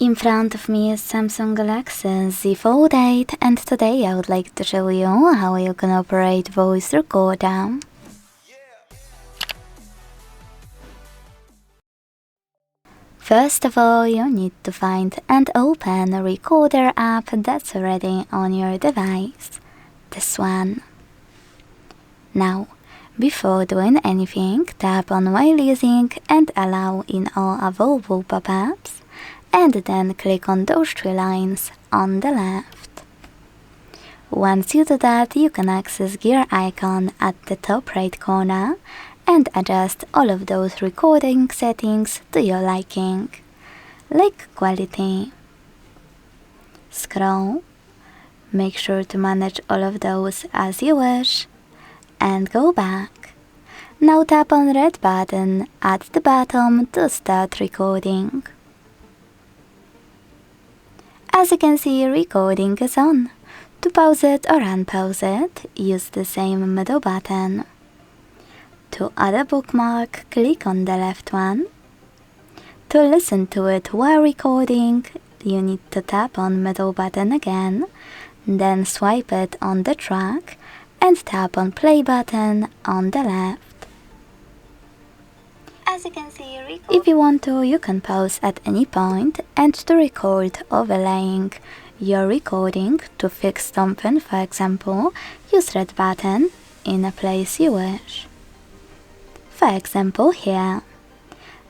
In front of me is Samsung Galaxy Z Fold 8 and today I would like to show you how you can operate voice recorder. First of all, you need to find and open a recorder app that's already on your device. This one. Now, before doing anything, tap on while using and allow in all available pop-ups, and then click on those three lines on the left. Once you do that, you can access gear icon at the top right corner and adjust all of those recording settings to your liking, like quality. Scroll, make sure to manage all of those as you wish, and go back. Now tap on red button at the bottom to start recording. As you can see, recording is on. To pause it or unpause it, use the same middle button. To add a bookmark, click on the left one. To listen to it while recording, you need to tap on middle button again, then swipe it on the track and tap on play button on the left. As you can see, if you want to, you can pause at any point and to record overlaying your recording to fix something, for example, use red button in a place you wish. For example, here.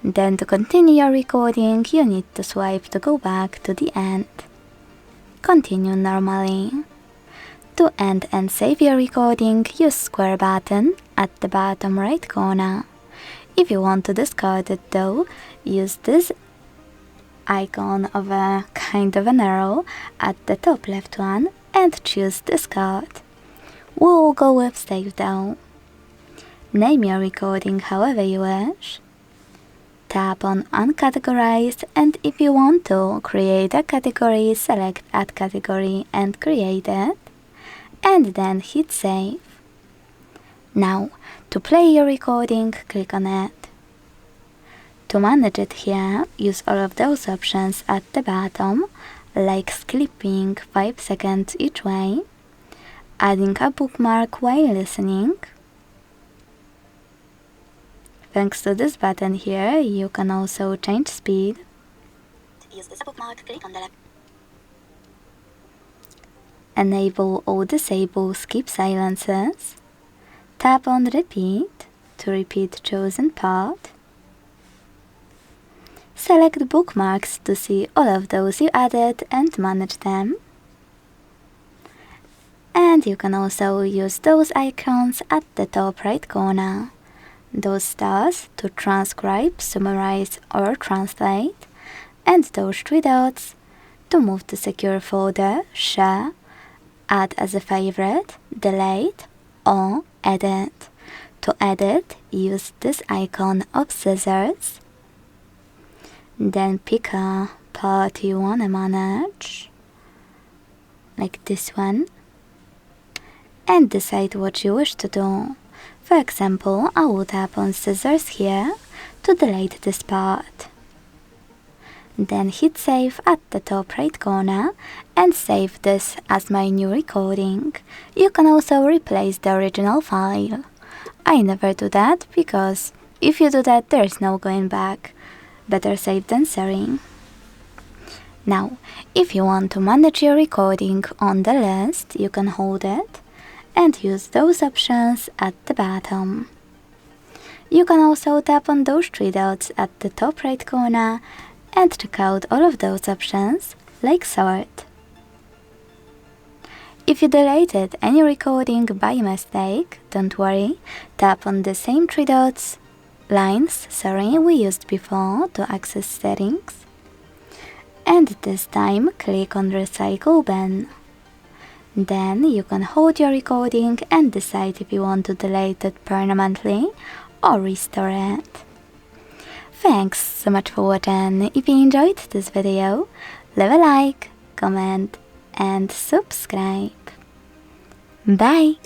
Then to continue your recording, you need to swipe to go back to the end. Continue normally. To end and save your recording, use square button at the bottom right corner. If you want to discard it though, use this icon of a kind of an arrow at the top left one and choose discard. We'll go with save though. Name your recording however you wish. Tap on uncategorize, and if you want to create a category, select add category and create it, and then hit save. Now, to play your recording, click on it. To manage it here, use all of those options at the bottom, like skipping 5 seconds each way, adding a bookmark while listening. Thanks to this button here, you can also change speed. Use this bookmark, click on the left. Enable or disable skip silences. Tap on repeat to repeat chosen part. Select bookmarks to see all of those you added and manage them. And you can also use those icons at the top right corner. Those stars to transcribe, summarize or translate, and those three dots to move to secure folder, share, add as a favorite, delete, or edit. To edit, use this icon of scissors. Then pick a part you want to manage, like this one, and decide what you wish to do. For example, I will tap on scissors here to delete this part. Then hit save at the top right corner and save this as my new recording. You can also replace the original file. I never do that because if you do that, there is no going back. Better safe than sorry. Now, if you want to manage your recording on the list, you can hold it and use those options at the bottom. You can also tap on those three dots at the top right corner and check out all of those options, like sort. If you deleted any recording by mistake, don't worry, tap on the same three dots, lines, we used before to access settings. And this time click on recycle bin. Then you can hold your recording and decide if you want to delete it permanently or restore it. Thanks so much for watching. If you enjoyed this video, leave a like, comment and subscribe. Bye!